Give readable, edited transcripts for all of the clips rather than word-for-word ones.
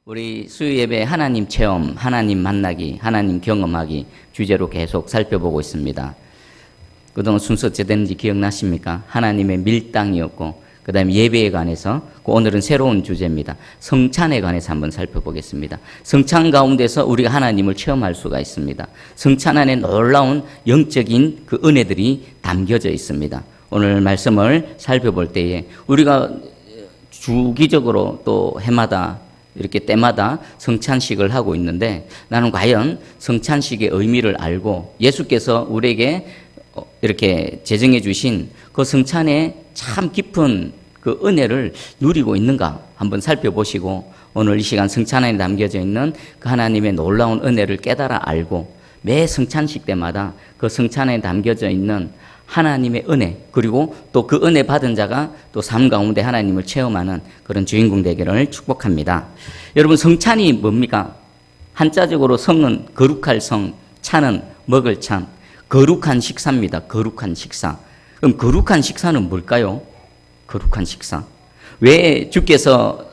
우리 수요예배 하나님 체험, 하나님 만나기, 하나님 경험하기 주제로 계속 살펴보고 있습니다. 그동안 순서 어찌됐는지 기억나십니까? 하나님의 밀당이었고 그 다음에 예배에 관해서 오늘은 새로운 주제입니다. 성찬에 관해서 한번 살펴보겠습니다. 성찬 가운데서 우리가 하나님을 체험할 수가 있습니다. 성찬 안에 놀라운 영적인 그 은혜들이 담겨져 있습니다. 오늘 말씀을 살펴볼 때에 우리가 주기적으로 또 해마다 이렇게 때마다 성찬식을 하고 있는데 나는 과연 성찬식의 의미를 알고 예수께서 우리에게 이렇게 제정해 주신 그 성찬의 참 깊은 그 은혜를 누리고 있는가 한번 살펴보시고 오늘 이 시간 성찬에 담겨져 있는 그 하나님의 놀라운 은혜를 깨달아 알고 매 성찬식 때마다 그 성찬에 담겨져 있는 하나님의 은혜 그리고 또 그 은혜 받은 자가 또 삶 가운데 하나님을 체험하는 그런 주인공 되기를 축복합니다. 여러분 성찬이 뭡니까? 한자적으로 성은 거룩할 성, 찬은 먹을 찬, 거룩한 식사입니다. 거룩한 식사. 그럼 거룩한 식사는 뭘까요? 거룩한 식사. 왜 주께서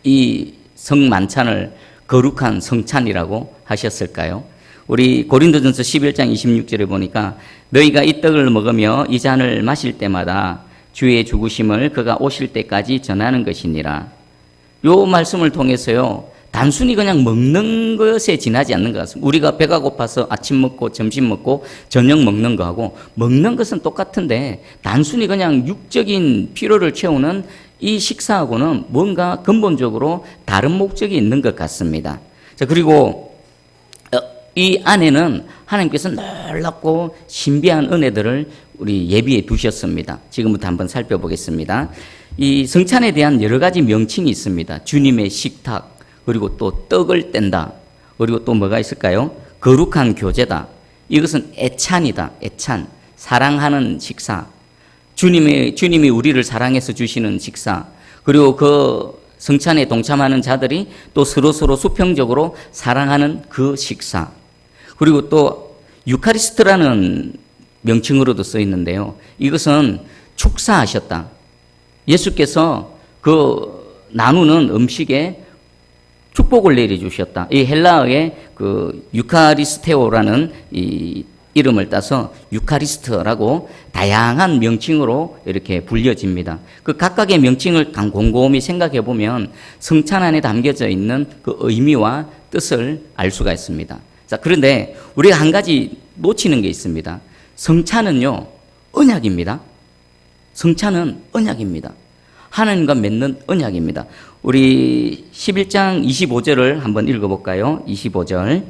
이 성만찬을 거룩한 성찬이라고 하셨을까요? 우리 고린도전서 11장 26절에 보니까 너희가 이 떡을 먹으며 이 잔을 마실 때마다 주의 죽으심을 그가 오실 때까지 전하는 것이니라. 요 말씀을 통해서요. 단순히 그냥 먹는 것에 지나지 않는 것 같습니다. 우리가 배가 고파서 아침 먹고 점심 먹고 저녁 먹는 거하고 먹는 것은 똑같은데 단순히 그냥 육적인 필요를 채우는 이 식사하고는 뭔가 근본적으로 다른 목적이 있는 것 같습니다. 자, 그리고 이 안에는 하나님께서 놀랍고 신비한 은혜들을 우리 예비해 두셨습니다. 지금부터 한번 살펴보겠습니다. 이 성찬에 대한 여러 가지 명칭이 있습니다. 주님의 식탁, 그리고 또 떡을 뗀다, 그리고 또 뭐가 있을까요? 거룩한 교제다. 이것은 애찬이다. 애찬, 사랑하는 식사. 주님이 우리를 사랑해서 주시는 식사. 그리고 그 성찬에 동참하는 자들이 또 서로 수평적으로 사랑하는 그 식사. 그리고 또 유카리스트라는 명칭으로도 써 있는데요. 이것은 축사하셨다. 예수께서 그 나누는 음식에 축복을 내려주셨다. 이 헬라어의 그 유카리스테오라는 이 이름을 따서 유카리스트라고 다양한 명칭으로 이렇게 불려집니다. 그 각각의 명칭을 곰곰이 생각해 보면 성찬 안에 담겨져 있는 그 의미와 뜻을 알 수가 있습니다. 자, 그런데 우리가 한 가지 놓치는 게 있습니다. 성찬은요, 언약입니다. 성찬은 언약입니다. 하나님과 맺는 언약입니다. 우리 11장 25절을 한번 읽어볼까요? 25절.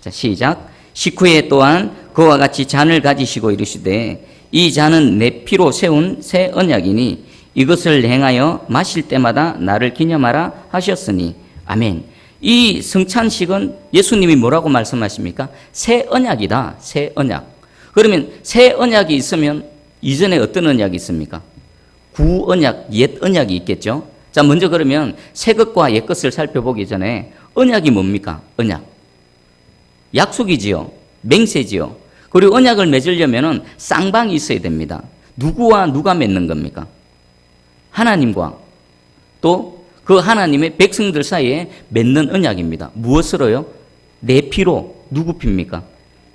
자, 시작. 식후에 또한 그와 같이 잔을 가지시고 이르시되 이 잔은 내 피로 세운 새 언약이니 이것을 행하여 마실 때마다 나를 기념하라 하셨으니 아멘. 이 성찬식은 예수님이 뭐라고 말씀하십니까? 새 언약이다. 새 언약. 그러면 새 언약이 있으면 이전에 어떤 언약이 있습니까? 구언약, 옛 언약이 있겠죠. 자, 먼저 그러면 새 것과 옛 것을 살펴보기 전에 언약이 뭡니까? 언약. 약속이지요. 맹세지요. 그리고 언약을 맺으려면 쌍방이 있어야 됩니다. 누구와 누가 맺는 겁니까? 하나님과 또 그 하나님의 백성들 사이에 맺는 언약입니다. 무엇으로요? 내 피로. 누구 피입니까?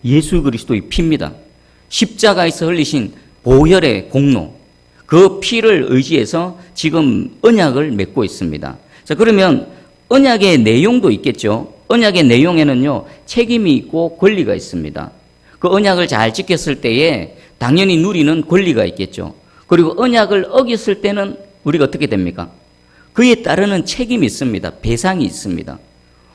예수 그리스도의 피입니다. 십자가에서 흘리신 보혈의 공로. 그 피를 의지해서 지금 언약을 맺고 있습니다. 자, 그러면 언약의 내용도 있겠죠. 언약의 내용에는요, 책임이 있고 권리가 있습니다. 그 언약을 잘 지켰을 때에 당연히 누리는 권리가 있겠죠. 그리고 언약을 어겼을 때는 우리가 어떻게 됩니까? 그에 따르는 책임이 있습니다. 배상이 있습니다.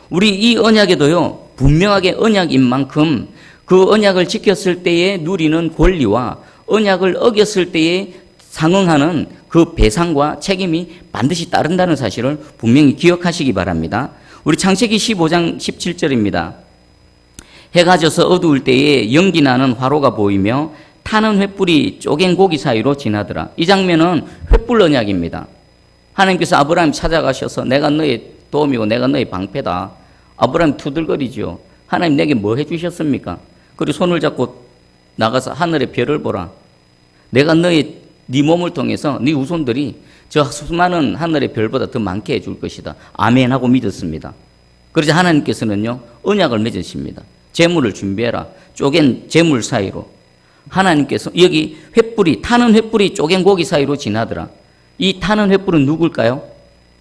우리 이 언약에도요, 분명하게 언약인 만큼 그 언약을 지켰을 때에 누리는 권리와 언약을 어겼을 때에 상응하는 그 배상과 책임이 반드시 따른다는 사실을 분명히 기억하시기 바랍니다. 우리 창세기 15장 17절입니다. 해가 져서 어두울 때에 연기 나는 화로가 보이며 타는 횃불이 쪼갠 고기 사이로 지나더라. 이 장면은 횃불 언약입니다. 하나님께서 아브라함 찾아가셔서 내가 너의 도움이고 내가 너의 방패다. 아브라함 투들거리죠. 하나님 내게 뭐 해주셨습니까? 그리고 손을 잡고 나가서 하늘의 별을 보라. 내가 너의 네 몸을 통해서 네 후손들이 저 수많은 하늘의 별보다 더 많게 해줄 것이다. 아멘 하고 믿었습니다. 그러자 하나님께서는요, 언약을 맺으십니다. 재물을 준비해라. 쪼갠 재물 사이로. 하나님께서 여기 횃불이, 타는 횃불이 쪼갠 고기 사이로 지나더라. 이 타는 횃불은 누굴까요?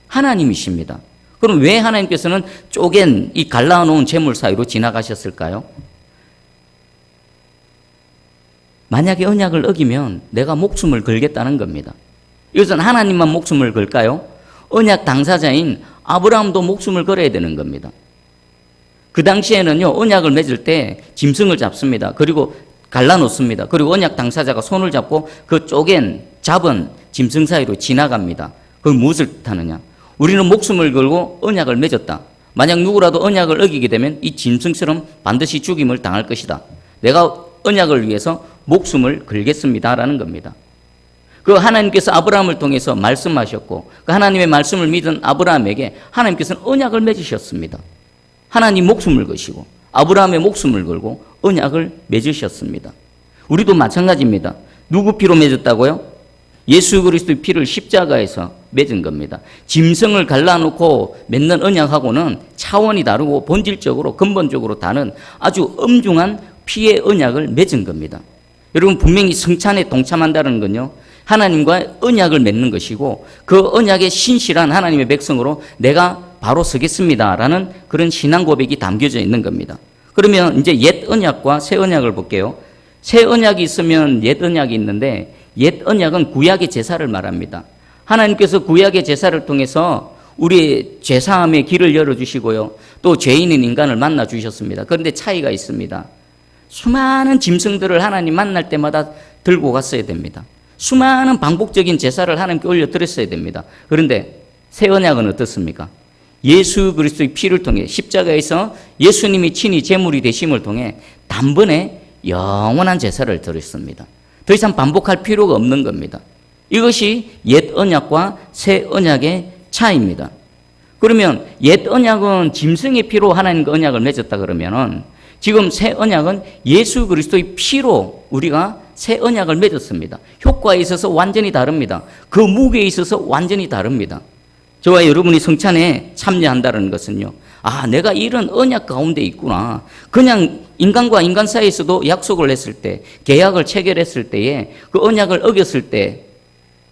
하나님이십니다. 그럼 왜 하나님께서는 쪼갠 이 갈라놓은 재물 사이로 지나가셨을까요? 만약에 언약을 어기면 내가 목숨을 걸겠다는 겁니다. 이것은 하나님만 목숨을 걸까요? 언약 당사자인 아브라함도 목숨을 걸어야 되는 겁니다. 그 당시에는요, 언약을 맺을 때 짐승을 잡습니다. 그리고 갈라놓습니다. 그리고 언약 당사자가 손을 잡고 그 잡은 짐승 사이로 지나갑니다. 그건 무엇을 뜻하느냐? 우리는 목숨을 걸고 언약을 맺었다. 만약 누구라도 언약을 어기게 되면 이 짐승처럼 반드시 죽임을 당할 것이다. 내가 언약을 위해서 목숨을 걸겠습니다라는 겁니다. 그 하나님께서 아브라함을 통해서 말씀하셨고 그 하나님의 말씀을 믿은 아브라함에게 하나님께서는 언약을 맺으셨습니다. 하나님 목숨을 거시고 아브라함의 목숨을 걸고 언약을 맺으셨습니다. 우리도 마찬가지입니다. 누구 피로 맺었다고요? 예수 그리스도의 피를 십자가에서 맺은 겁니다. 짐승을 갈라놓고 맺는 언약하고는 차원이 다르고 본질적으로 근본적으로 다른 아주 엄중한 피의 언약을 맺은 겁니다. 여러분 분명히 성찬에 동참한다는 건요, 하나님과 언약을 맺는 것이고 그 언약에 신실한 하나님의 백성으로 내가 바로 서겠습니다라는 그런 신앙 고백이 담겨져 있는 겁니다. 그러면 이제 옛 언약과 새 언약을 볼게요. 새 언약이 있으면 옛 언약이 있는데 옛 언약은 구약의 제사를 말합니다. 하나님께서 구약의 제사를 통해서 우리의 죄사함의 길을 열어주시고요. 또 죄인인 인간을 만나 주셨습니다. 그런데 차이가 있습니다. 수많은 짐승들을 하나님 만날 때마다 들고 갔어야 됩니다. 수많은 반복적인 제사를 하나님께 올려드렸어야 됩니다. 그런데 새 언약은 어떻습니까? 예수 그리스도의 피를 통해 십자가에서 예수님이 친히 제물이 되심을 통해 단번에 영원한 제사를 드렸습니다. 더 이상 반복할 필요가 없는 겁니다. 이것이 옛 언약과 새 언약의 차이입니다. 그러면 옛 언약은 짐승의 피로 하나님과 언약을 맺었다 그러면은 지금 새 언약은 예수 그리스도의 피로 우리가 새 언약을 맺었습니다. 효과에 있어서 완전히 다릅니다. 그 무게에 있어서 완전히 다릅니다. 저와 여러분이 성찬에 참여한다는 것은요, 아, 내가 이런 언약 가운데 있구나. 그냥 인간과 인간 사이에서도 약속을 했을 때, 계약을 체결했을 때에 그 언약을 어겼을 때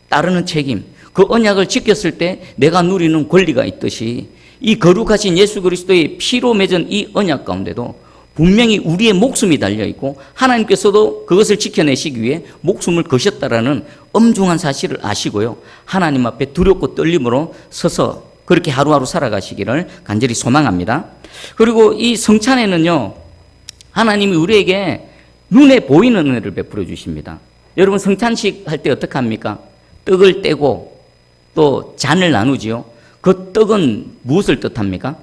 따르는 책임, 그 언약을 지켰을 때 내가 누리는 권리가 있듯이 이 거룩하신 예수 그리스도의 피로 맺은 이 언약 가운데도 분명히 우리의 목숨이 달려있고 하나님께서도 그것을 지켜내시기 위해 목숨을 거셨다라는 엄중한 사실을 아시고요. 하나님 앞에 두렵고 떨림으로 서서 그렇게 하루하루 살아가시기를 간절히 소망합니다. 그리고 이 성찬에는요, 하나님이 우리에게 눈에 보이는 은혜를 베풀어 주십니다. 여러분 성찬식 할 때 어떻게 합니까? 떡을 떼고 또 잔을 나누지요. 그 떡은 무엇을 뜻합니까?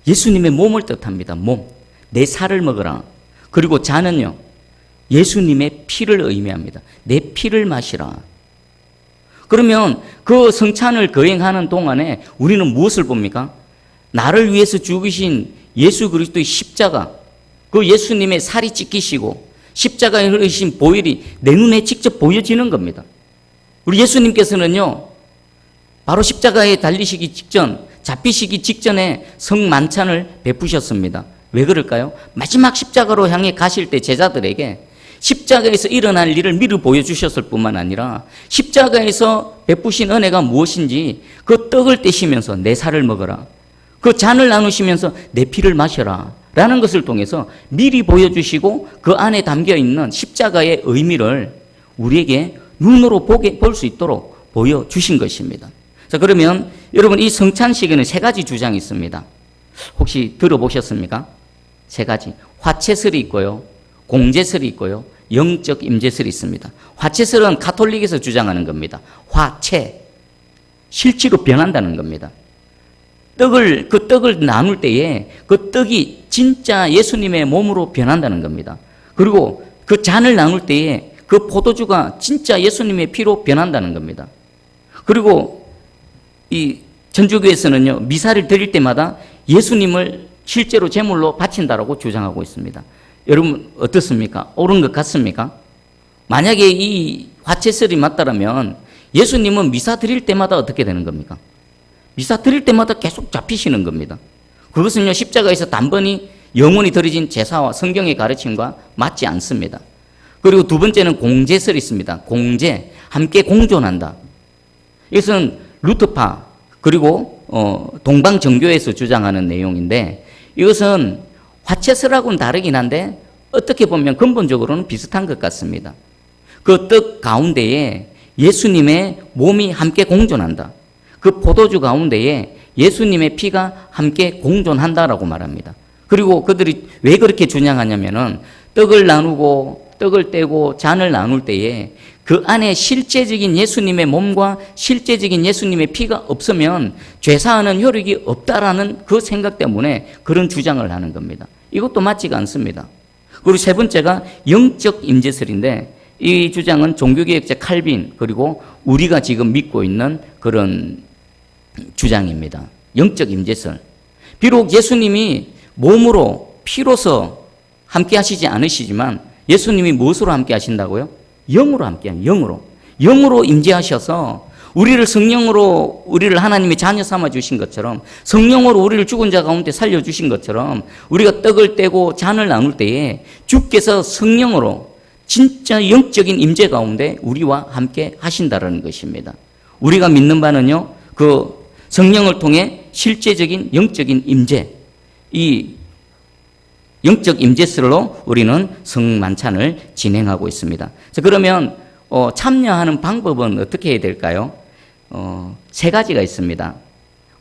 예수님의 몸을 뜻합니다. 몸. 내 살을 먹으라. 그리고 잔은요, 예수님의 피를 의미합니다. 내 피를 마시라. 그러면 그 성찬을 거행하는 동안에 우리는 무엇을 봅니까? 나를 위해서 죽으신 예수 그리스도의 십자가, 그 예수님의 살이 찢기시고 십자가에 흘리신 보혈이 내 눈에 직접 보여지는 겁니다. 우리 예수님께서는요, 바로 십자가에 달리시기 직전, 잡히시기 직전에 성만찬을 베푸셨습니다. 왜 그럴까요? 마지막 십자가로 향해 가실 때 제자들에게 십자가에서 일어날 일을 미리 보여주셨을 뿐만 아니라 십자가에서 베푸신 은혜가 무엇인지 그 떡을 떼시면서 내 살을 먹어라, 그 잔을 나누시면서 내 피를 마셔라 라는 것을 통해서 미리 보여주시고 그 안에 담겨있는 십자가의 의미를 우리에게 눈으로 볼 수 있도록 보여주신 것입니다. 자, 그러면 여러분 이 성찬식에는 세 가지 주장이 있습니다. 혹시 들어보셨습니까? 세 가지. 화채설이 있고요, 공제설이 있고요, 영적 임재설이 있습니다. 화채설은 가톨릭에서 주장하는 겁니다. 화채, 실제로 변한다는 겁니다. 그 떡을 나눌 때에 그 떡이 진짜 예수님의 몸으로 변한다는 겁니다. 그리고 그 잔을 나눌 때에 그 포도주가 진짜 예수님의 피로 변한다는 겁니다. 그리고 이 천주교에서는요, 미사를 드릴 때마다 예수님을 실제로 제물로 바친다라고 주장하고 있습니다. 여러분 어떻습니까? 옳은 것 같습니까? 만약에 이 화채설이 맞다라면 예수님은 미사 드릴 때마다 어떻게 되는 겁니까? 미사 드릴 때마다 계속 잡히시는 겁니다. 그것은요, 십자가에서 단번이 영원히 드려진 제사와 성경의 가르침과 맞지 않습니다. 그리고 두 번째는 공제설이 있습니다. 공제, 함께 공존한다. 이것은 루터파 그리고 동방정교에서 주장하는 내용인데, 이것은 화채설하고는 다르긴 한데 어떻게 보면 근본적으로는 비슷한 것 같습니다. 그 떡 가운데에 예수님의 몸이 함께 공존한다. 그 포도주 가운데에 예수님의 피가 함께 공존한다라고 말합니다. 그리고 그들이 왜 그렇게 주장하냐면은 떡을 나누고 떡을 떼고 잔을 나눌 때에 그 안에 실제적인 예수님의 몸과 실제적인 예수님의 피가 없으면 죄사하는 효력이 없다라는 그 생각 때문에 그런 주장을 하는 겁니다. 이것도 맞지가 않습니다. 그리고 세 번째가 영적 임재설인데, 이 주장은 종교개혁자 칼빈 그리고 우리가 지금 믿고 있는 그런 주장입니다. 영적 임재설. 비록 예수님이 몸으로 피로서 함께 하시지 않으시지만 예수님이 무엇으로 함께 하신다고요? 영으로 함께 하는, 영으로 임재하셔서 우리를 성령으로 우리를 하나님의 자녀 삼아 주신 것처럼, 성령으로 우리를 죽은 자 가운데 살려 주신 것처럼, 우리가 떡을 떼고 잔을 나눌 때에 주께서 성령으로 진짜 영적인 임재 가운데 우리와 함께 하신다라는 것입니다. 우리가 믿는 바는요, 그 성령을 통해 실제적인 영적인 임재, 이 영적 임재설로 우리는 성만찬을 진행하고 있습니다. 자, 그러면 참여하는 방법은 어떻게 해야 될까요? 세 가지가 있습니다.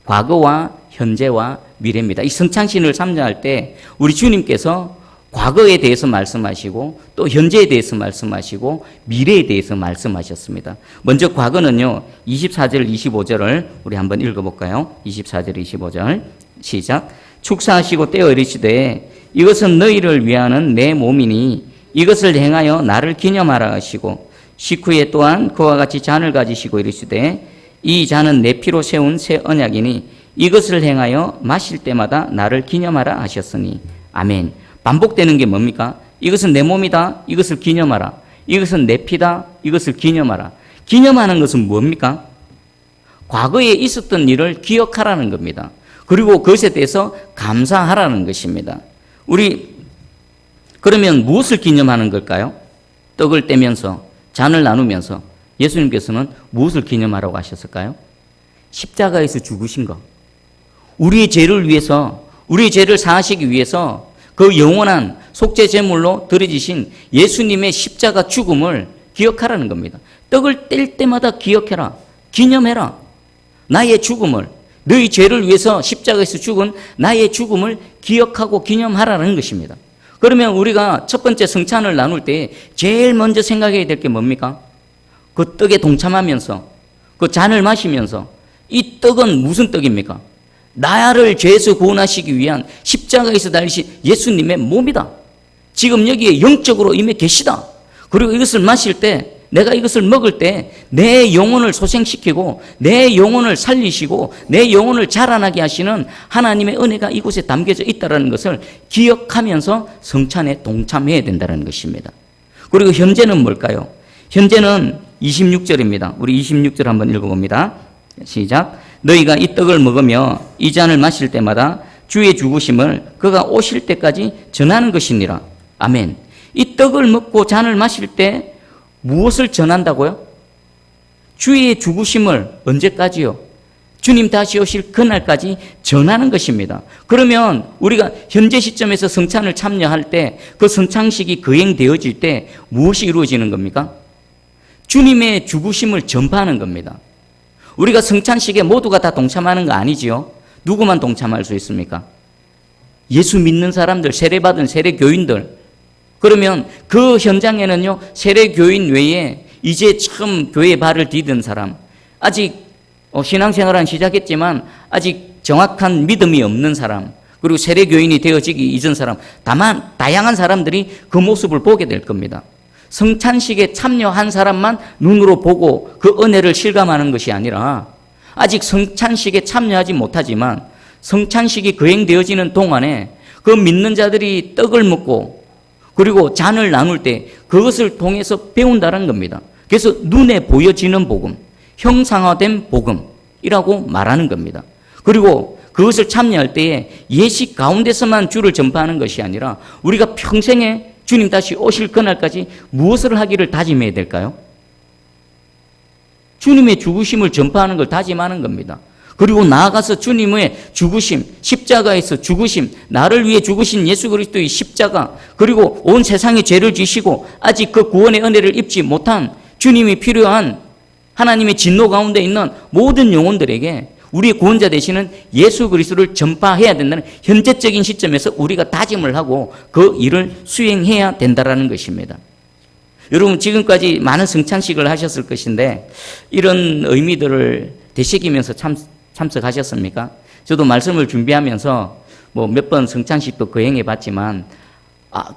과거와 현재와 미래입니다. 이 성찬신을 참여할 때 우리 주님께서 과거에 대해서 말씀하시고 또 현재에 대해서 말씀하시고 미래에 대해서 말씀하셨습니다. 먼저 과거는요, 24절 25절을 우리 한번 읽어볼까요? 24절 25절 시작. 축사하시고 떼어 이르시되 이것은 너희를 위하는 내 몸이니 이것을 행하여 나를 기념하라 하시고, 식후에 또한 그와 같이 잔을 가지시고 이르시되 이 잔은 내 피로 세운 새 언약이니 이것을 행하여 마실 때마다 나를 기념하라 하셨으니. 아멘. 반복되는 게 뭡니까? 이것은 내 몸이다. 이것을 기념하라. 이것은 내 피다. 이것을 기념하라. 기념하는 것은 뭡니까? 과거에 있었던 일을 기억하라는 겁니다. 그리고 그것에 대해서 감사하라는 것입니다. 우리 그러면 무엇을 기념하는 걸까요? 떡을 떼면서 잔을 나누면서 예수님께서는 무엇을 기념하라고 하셨을까요? 십자가에서 죽으신 것. 우리의 죄를 위해서, 우리의 죄를 사하시기 위해서 그 영원한 속죄 제물로 드려지신 예수님의 십자가 죽음을 기억하라는 겁니다. 떡을 뗄 때마다 기억해라. 기념해라. 나의 죽음을, 너희 죄를 위해서 십자가에서 죽은 나의 죽음을 기억하고 기념하라는 것입니다. 그러면 우리가 첫 번째 성찬을 나눌 때 제일 먼저 생각해야 될 게 뭡니까? 그 떡에 동참하면서, 그 잔을 마시면서, 이 떡은 무슨 떡입니까? 나를 죄에서 구원하시기 위한 십자가에서 달리신 예수님의 몸이다. 지금 여기에 영적으로 임해 계시다. 그리고 이것을 마실 때, 내가 이것을 먹을 때 내 영혼을 소생시키고 내 영혼을 살리시고 내 영혼을 자라나게 하시는 하나님의 은혜가 이곳에 담겨져 있다는 것을 기억하면서 성찬에 동참해야 된다는 것입니다. 그리고 현재는 뭘까요? 현재는 26절입니다. 우리 26절 한번 읽어봅니다. 시작. 너희가 이 떡을 먹으며 이 잔을 마실 때마다 주의 죽으심을 그가 오실 때까지 전하는 것이니라. 아멘. 이 떡을 먹고 잔을 마실 때 무엇을 전한다고요? 주의 죽으심을 언제까지요? 주님 다시 오실 그날까지 전하는 것입니다. 그러면 우리가 현재 시점에서 성찬을 참여할 때, 그 성찬식이 거행되어질 때 무엇이 이루어지는 겁니까? 주님의 죽으심을 전파하는 겁니다. 우리가 성찬식에 모두가 다 동참하는 거 아니지요? 누구만 동참할 수 있습니까? 예수 믿는 사람들, 세례받은 세례교인들. 그러면 그 현장에는요, 세례교인 외에 이제 처음 교회에 발을 디딘 사람, 아직 신앙생활은 시작했지만 아직 정확한 믿음이 없는 사람, 그리고 세례교인이 되어지기 이전 사람, 다만 다양한 사람들이 그 모습을 보게 될 겁니다. 성찬식에 참여한 사람만 눈으로 보고 그 은혜를 실감하는 것이 아니라, 아직 성찬식에 참여하지 못하지만 성찬식이 거행되어지는 동안에 그 믿는 자들이 떡을 먹고 그리고 잔을 나눌 때 그것을 통해서 배운다는 겁니다. 그래서 눈에 보여지는 복음, 형상화된 복음이라고 말하는 겁니다. 그리고 그것을 참여할 때에 예식 가운데서만 주를 전파하는 것이 아니라 우리가 평생에 주님 다시 오실 그날까지 무엇을 하기를 다짐해야 될까요? 주님의 죽으심을 전파하는 걸 다짐하는 겁니다. 그리고 나아가서 주님의 죽으심, 십자가에서 죽으심, 나를 위해 죽으신 예수 그리스도의 십자가, 그리고 온 세상의 죄를 지시고 아직 그 구원의 은혜를 입지 못한 주님이 필요한 하나님의 진노 가운데 있는 모든 영혼들에게 우리의 구원자 되시는 예수 그리스도를 전파해야 된다는 현재적인 시점에서 우리가 다짐을 하고 그 일을 수행해야 된다는 것입니다. 여러분, 지금까지 많은 성찬식을 하셨을 것인데 이런 의미들을 되새기면서 참석하셨습니까? 저도 말씀을 준비하면서 몇 번 성찬식도 거행해 봤지만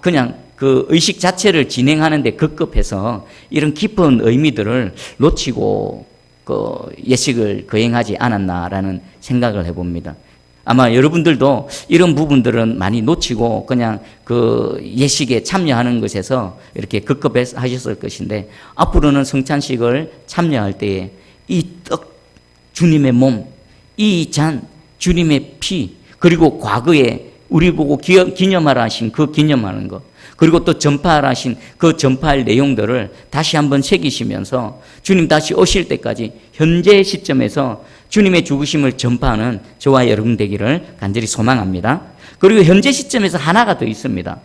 그냥 그 의식 자체를 진행하는데 급급해서 이런 깊은 의미들을 놓치고 그 예식을 거행하지 않았나라는 생각을 해봅니다. 아마 여러분들도 이런 부분들은 많이 놓치고 그냥 그 예식에 참여하는 것에서 이렇게 급급하셨을 것인데 앞으로는 성찬식을 참여할 때에 이 떡, 주님의 몸, 이 잔, 주님의 피, 그리고 과거에 우리 보고 기념하라 하신 그 기념하는 것, 그리고 또 전파하라 하신 그 전파할 내용들을 다시 한번 새기시면서 주님 다시 오실 때까지 현재 시점에서 주님의 죽으심을 전파하는 저와 여러분 되기를 간절히 소망합니다. 그리고 현재 시점에서 하나가 더 있습니다.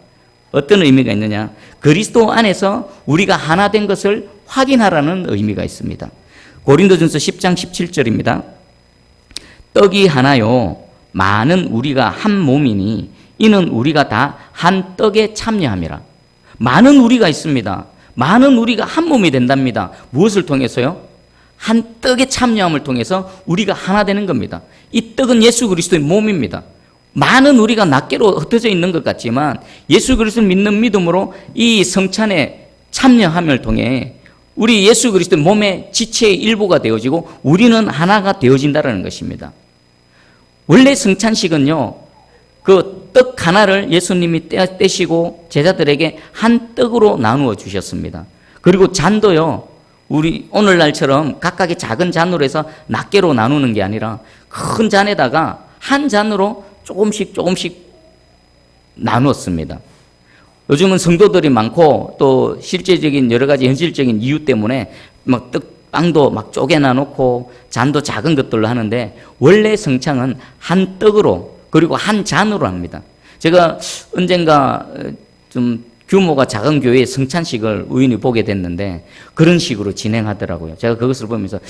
어떤 의미가 있느냐? 그리스도 안에서 우리가 하나 된 것을 확인하라는 의미가 있습니다. 고린도전서 10장 17절입니다. 떡이 하나요 많은 우리가 한 몸이니 이는 우리가 다 한 떡에 참여함이라. 많은 우리가 있습니다. 많은 우리가 한 몸이 된답니다. 무엇을 통해서요? 한 떡에 참여함을 통해서 우리가 하나 되는 겁니다. 이 떡은 예수 그리스도의 몸입니다. 많은 우리가 낱개로 흩어져 있는 것 같지만 예수 그리스도를 믿는 믿음으로 이 성찬에 참여함을 통해 우리 예수 그리스도의 몸의 지체의 일부가 되어지고 우리는 하나가 되어진다는 것입니다. 원래 성찬식은요, 그 떡 하나를 예수님이 떼시고 제자들에게 한 떡으로 나누어 주셨습니다. 그리고 잔도요, 우리 오늘날처럼 각각의 작은 잔으로 해서 낱개로 나누는 게 아니라 큰 잔에다가 한 잔으로 조금씩 나누었습니다. 요즘은 성도들이 많고 또 실제적인 여러 가지 현실적인 이유 때문에 막 빵도 막 쪼개나 놓고 잔도 작은 것들로 하는데 원래 성찬은 한 떡으로 그리고 한 잔으로 합니다. 제가 언젠가 좀 규모가 작은 교회의 성찬식을 우연히 보게 됐는데 그런 식으로 진행하더라고요. 제가 그것을 보면서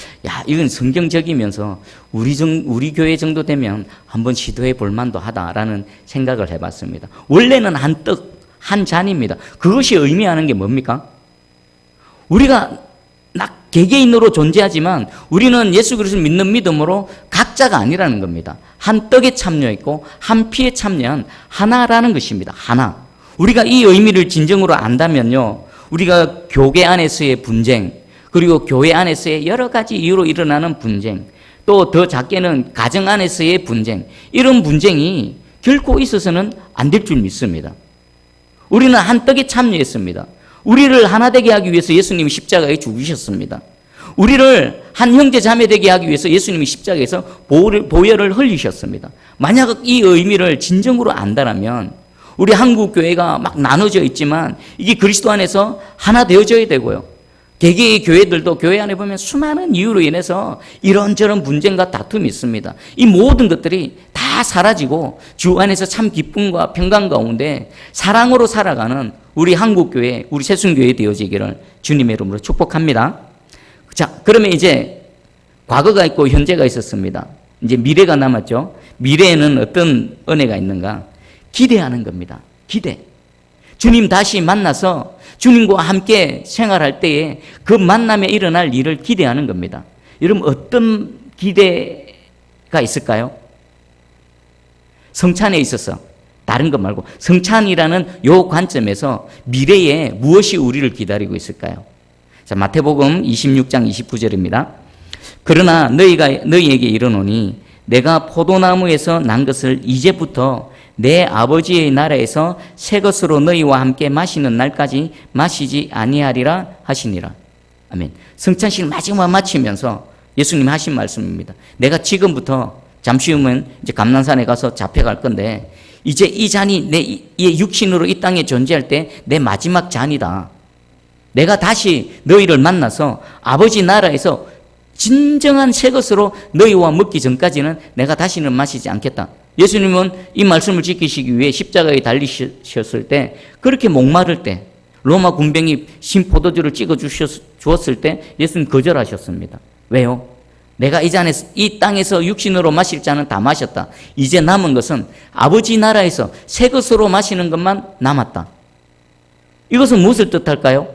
이건 성경적이면서 우리 교회 정도 되면 한번 시도해 볼 만도 하다라는 생각을 해봤습니다. 원래는 한 떡, 한 잔입니다. 그것이 의미하는 게 뭡니까? 우리가 개개인으로 존재하지만 우리는 예수 그리스도를 믿는 믿음으로 각자가 아니라는 겁니다. 한 떡에 참여했고 한 피에 참여한 하나라는 것입니다. 하나. 우리가 이 의미를 진정으로 안다면요, 우리가 교회 안에서의 분쟁, 그리고 교회 안에서의 여러 가지 이유로 일어나는 분쟁, 또 더 작게는 가정 안에서의 분쟁, 이런 분쟁이 결코 있어서는 안 될 줄 믿습니다. 우리는 한 떡에 참여했습니다. 우리를 하나 되게 하기 위해서 예수님이 십자가에 죽으셨습니다. 우리를 한 형제 자매 되게 하기 위해서 예수님이 십자가에서 보혈을 흘리셨습니다. 만약 이 의미를 진정으로 안다면 우리 한국 교회가 막 나눠져 있지만 이게 그리스도 안에서 하나 되어져야 되고요. 개개의 교회들도 교회 안에 보면 수많은 이유로 인해서 이런저런 분쟁과 다툼이 있습니다. 이 모든 것들이 다 사라지고 주 안에서 참 기쁨과 평강 가운데 사랑으로 살아가는 우리 한국교회, 우리 새순교회 되어지기를 주님의 이름으로 축복합니다. 자, 그러면 이제 과거가 있고 현재가 있었습니다. 이제 미래가 남았죠. 미래에는 어떤 은혜가 있는가? 기대하는 겁니다. 기대. 주님 다시 만나서 주님과 함께 생활할 때에 그 만남에 일어날 일을 기대하는 겁니다. 여러분, 어떤 기대가 있을까요? 성찬에 있어서 다른 것 말고 성찬이라는 요 관점에서 미래에 무엇이 우리를 기다리고 있을까요? 자, 마태복음 26장 29절입니다. 그러나 너희에게 이르노니 내가 포도나무에서 난 것을 이제부터 내 아버지의 나라에서 새 것으로 너희와 함께 마시는 날까지 마시지 아니하리라 하시니라. 아멘. 성찬식을 마지막 마치면서 예수님 하신 말씀입니다. 내가 지금부터 잠시 후면 이제 감난산에 가서 잡혀갈 건데 이제 이 잔이 내 육신으로 이 땅에 존재할 때 내 마지막 잔이다. 내가 다시 너희를 만나서 아버지 나라에서 진정한 새 것으로 너희와 먹기 전까지는 내가 다시는 마시지 않겠다. 예수님은 이 말씀을 지키시기 위해 십자가에 달리셨을 때 그렇게 목마를 때 로마 군병이 신포도주를 찍어 주었을 때 예수님 거절하셨습니다. 왜요? 내가 이 땅에서 육신으로 마실 잔은 다 마셨다. 이제 남은 것은 아버지 나라에서 새 것으로 마시는 것만 남았다. 이것은 무엇을 뜻할까요?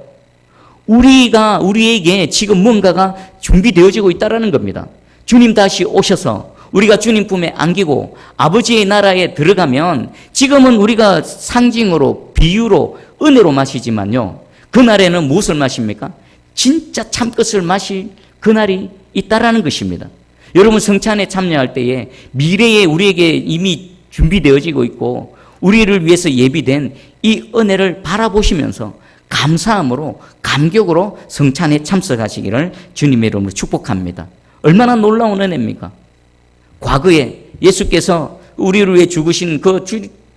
우리에게 지금 뭔가가 준비되어지고 있다는 겁니다. 주님 다시 오셔서 우리가 주님 품에 안기고 아버지의 나라에 들어가면 지금은 우리가 상징으로 비유로 은혜로 마시지만요. 그날에는 무엇을 마십니까? 진짜 참것을 마실 그날이 있다라는 것입니다. 여러분 성찬에 참여할 때에 미래에 우리에게 이미 준비되어지고 있고 우리를 위해서 예비된 이 은혜를 바라보시면서 감사함으로 감격으로 성찬에 참석하시기를 주님의 이름으로 축복합니다. 얼마나 놀라운 은혜입니까? 과거에 예수께서 우리를 위해 죽으신 그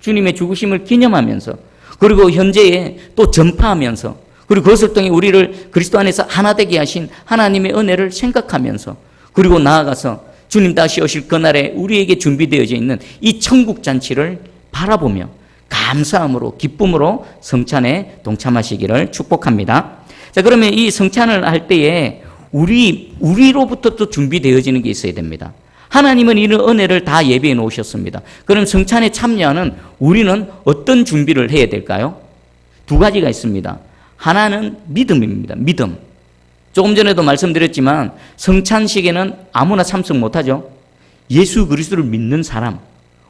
주님의 죽으심을 기념하면서 그리고 현재에 또 전파하면서 그리고 그것을 통해 우리를 그리스도 안에서 하나 되게 하신 하나님의 은혜를 생각하면서 그리고 나아가서 주님 다시 오실 그날에 우리에게 준비되어져 있는 이 천국 잔치를 바라보며 감사함으로 기쁨으로 성찬에 동참하시기를 축복합니다. 자, 그러면 이 성찬을 할 때에 우리로부터 또 준비되어지는 게 있어야 됩니다. 하나님은 이런 은혜를 다 예비해 놓으셨습니다. 그럼 성찬에 참여하는 우리는 어떤 준비를 해야 될까요? 두 가지가 있습니다. 하나는 믿음입니다. 믿음. 조금 전에도 말씀드렸지만 성찬식에는 아무나 참석 못하죠. 예수 그리스도를 믿는 사람.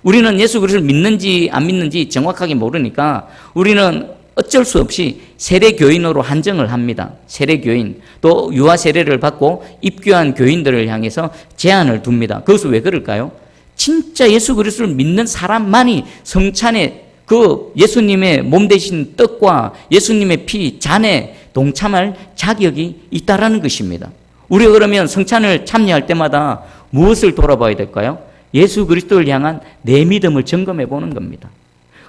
우리는 예수 그리스도를 믿는지 안 믿는지 정확하게 모르니까 우리는 어쩔 수 없이 세례교인으로 한정을 합니다. 세례교인, 또 유아 세례를 받고 입교한 교인들을 향해서 제한을 둡니다. 그것은 왜 그럴까요? 진짜 예수 그리스도를 믿는 사람만이 성찬에 그 예수님의 몸 대신 떡과 예수님의 피, 잔에 동참할 자격이 있다라는 것입니다. 우리가 그러면 성찬을 참여할 때마다 무엇을 돌아봐야 될까요? 예수 그리스도를 향한 내 믿음을 점검해 보는 겁니다.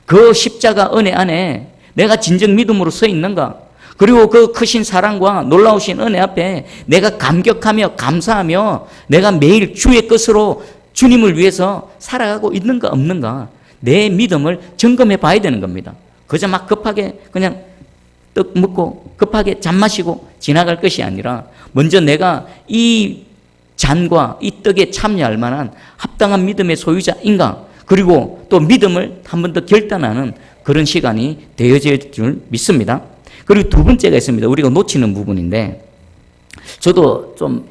그 십자가 은혜 안에 내가 진정 믿음으로 서 있는가? 그리고 그 크신 사랑과 놀라우신 은혜 앞에 내가 감격하며 감사하며 내가 매일 주의 것으로 주님을 위해서 살아가고 있는가 없는가? 내 믿음을 점검해 봐야 되는 겁니다. 그저 막 급하게 그냥 떡 먹고 급하게 잔 마시고 지나갈 것이 아니라 먼저 내가 이 잔과 이 떡에 참여할 만한 합당한 믿음의 소유자인가? 그리고 또 믿음을 한 번 더 결단하는 그런 시간이 되어질 줄 믿습니다. 그리고 두 번째가 있습니다. 우리가 놓치는 부분인데 저도 좀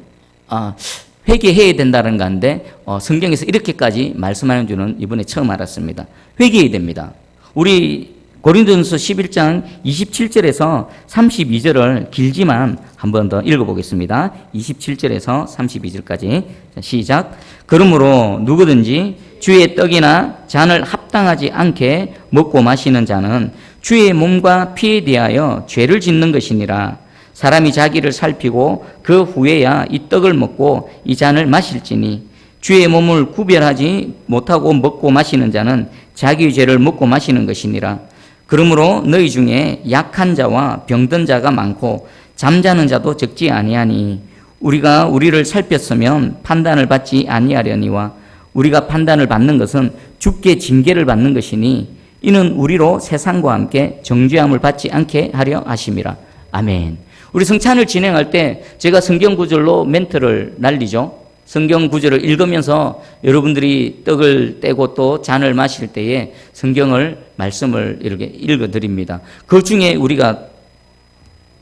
회개해야 된다는 건데 성경에서 이렇게까지 말씀하는 줄은 이번에 처음 알았습니다. 회개해야 됩니다. 우리 고린도전서 11장 27절에서 32절을 길지만 한 번 더 읽어보겠습니다. 27절에서 32절까지 시작. 그러므로 누구든지 주의 떡이나 잔을 합당하지 않게 먹고 마시는 자는 주의 몸과 피에 대하여 죄를 짓는 것이니라. 사람이 자기를 살피고 그 후에야 이 떡을 먹고 이 잔을 마실지니 주의 몸을 구별하지 못하고 먹고 마시는 자는 자기의 죄를 먹고 마시는 것이니라. 그러므로 너희 중에 약한 자와 병든 자가 많고 잠자는 자도 적지 아니하니 우리가 우리를 살폈으면 판단을 받지 아니하려니와 우리가 판단을 받는 것은 주께 징계를 받는 것이니 이는 우리로 세상과 함께 정죄함을 받지 않게 하려 하심이라. 아멘. 우리 성찬을 진행할 때 제가 성경 구절로 멘트를 날리죠. 성경 구절을 읽으면서 여러분들이 떡을 떼고 또 잔을 마실 때에 성경을 말씀을 이렇게 읽어드립니다. 그 중에 우리가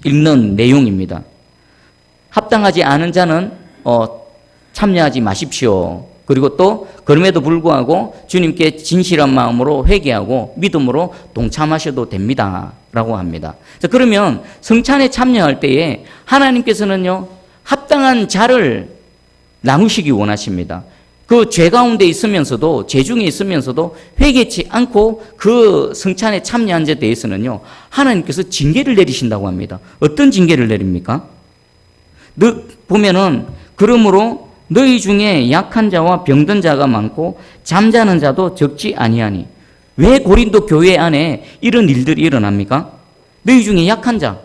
읽는 내용입니다. 합당하지 않은 자는 참여하지 마십시오. 그리고 또 그럼에도 불구하고 주님께 진실한 마음으로 회개하고 믿음으로 동참하셔도 됩니다. 라고 합니다. 자, 그러면 성찬에 참여할 때에 하나님께서는요, 합당한 자를 나누시기 원하십니다. 그 죄 가운데 있으면서도, 죄 중에 있으면서도 회개치 않고 그 성찬에 참여한 데 대해서는요, 하나님께서 징계를 내리신다고 합니다. 어떤 징계를 내립니까? 보면은, 그러므로 너희 중에 약한 자와 병든 자가 많고 잠자는 자도 적지 아니하니. 왜 고린도 교회 안에 이런 일들이 일어납니까? 너희 중에 약한 자,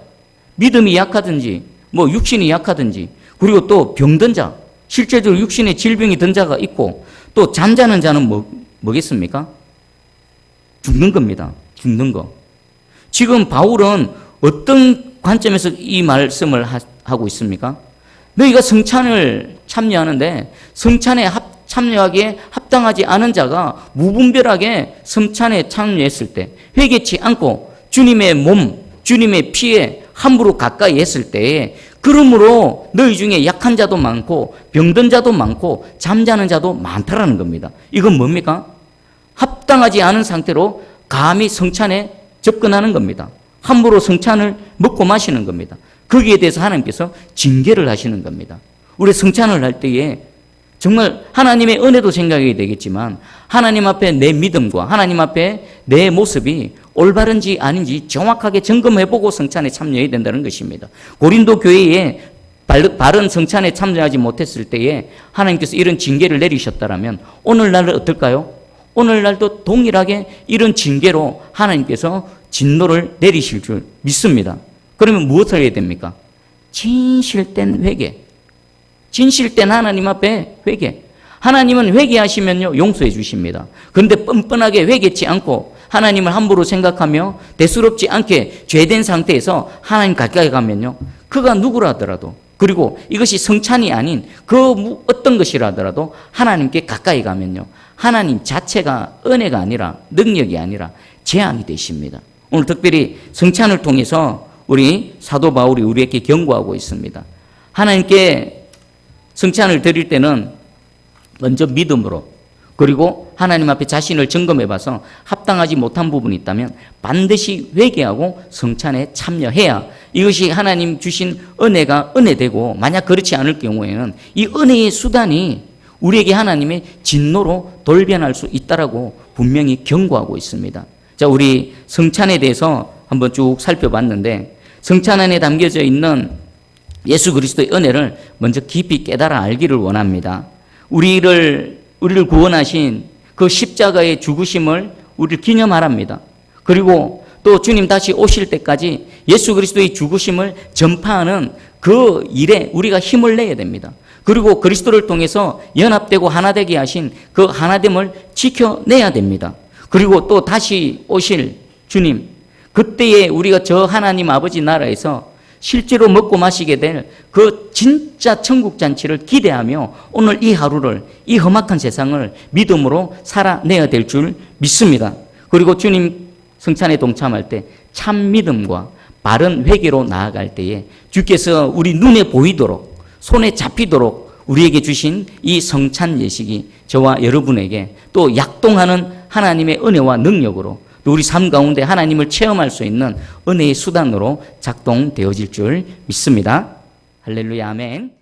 믿음이 약하든지 뭐 육신이 약하든지, 그리고 또 병든 자, 실제적으로 육신에 질병이 든 자가 있고, 또 잠자는 자는 뭐겠습니까? 죽는 겁니다. 죽는 거. 지금 바울은 어떤 관점에서 이 말씀을 하고 있습니까? 너희가 성찬을 참여하는데 성찬에 참여하기에 합당하지 않은 자가 무분별하게 성찬에 참여했을 때, 회개치 않고 주님의 몸, 주님의 피에 함부로 가까이 했을 때에, 그러므로 너희 중에 약한 자도 많고 병든 자도 많고 잠자는 자도 많다라는 겁니다. 이건 뭡니까? 합당하지 않은 상태로 감히 성찬에 접근하는 겁니다. 함부로 성찬을 먹고 마시는 겁니다. 거기에 대해서 하나님께서 징계를 하시는 겁니다. 우리 성찬을 할 때에 정말 하나님의 은혜도 생각해야 되겠지만, 하나님 앞에 내 믿음과 하나님 앞에 내 모습이 올바른지 아닌지 정확하게 점검해보고 성찬에 참여해야 된다는 것입니다. 고린도 교회에 바른 성찬에 참여하지 못했을 때에 하나님께서 이런 징계를 내리셨다면 오늘날은 어떨까요? 오늘날도 동일하게 이런 징계로 하나님께서 진노를 내리실 줄 믿습니다. 그러면 무엇을 해야 됩니까? 진실된 회개. 진실된 하나님 앞에 회개. 하나님은 회개하시면요, 용서해 주십니다. 그런데 뻔뻔하게 회개치 않고 하나님을 함부로 생각하며 대수롭지 않게 죄된 상태에서 하나님 가까이 가면요, 그가 누구라 하더라도, 그리고 이것이 성찬이 아닌 그 어떤 것이라 하더라도 하나님께 가까이 가면요, 하나님 자체가 은혜가 아니라, 능력이 아니라 재앙이 되십니다. 오늘 특별히 성찬을 통해서 우리 사도 바울이 우리에게 경고하고 있습니다. 하나님께 성찬을 드릴 때는 먼저 믿음으로, 그리고 하나님 앞에 자신을 점검해 봐서 합당하지 못한 부분이 있다면 반드시 회개하고 성찬에 참여해야 이것이 하나님 주신 은혜가 은혜되고, 만약 그렇지 않을 경우에는 이 은혜의 수단이 우리에게 하나님의 진노로 돌변할 수 있다라고 분명히 경고하고 있습니다. 자, 우리 성찬에 대해서 한번 쭉 살펴봤는데, 성찬 안에 담겨져 있는 예수 그리스도의 은혜를 먼저 깊이 깨달아 알기를 원합니다. 우리를 구원하신 그 십자가의 죽으심을 우리를 기념하랍니다. 그리고 또 주님 다시 오실 때까지 예수 그리스도의 죽으심을 전파하는 그 일에 우리가 힘을 내야 됩니다. 그리고 그리스도를 통해서 연합되고 하나되게 하신 그 하나됨을 지켜내야 됩니다. 그리고 또 다시 오실 주님, 그때에 우리가 저 하나님 아버지 나라에서 실제로 먹고 마시게 될 그 진짜 천국 잔치를 기대하며 오늘 이 하루를, 이 험악한 세상을 믿음으로 살아내야 될 줄 믿습니다. 그리고 주님 성찬에 동참할 때 참 믿음과 바른 회개로 나아갈 때에 주께서 우리 눈에 보이도록, 손에 잡히도록 우리에게 주신 이 성찬 예식이 저와 여러분에게 또 약동하는 하나님의 은혜와 능력으로, 또 우리 삶 가운데 하나님을 체험할 수 있는 은혜의 수단으로 작동되어질 줄 믿습니다. 할렐루야, 아멘.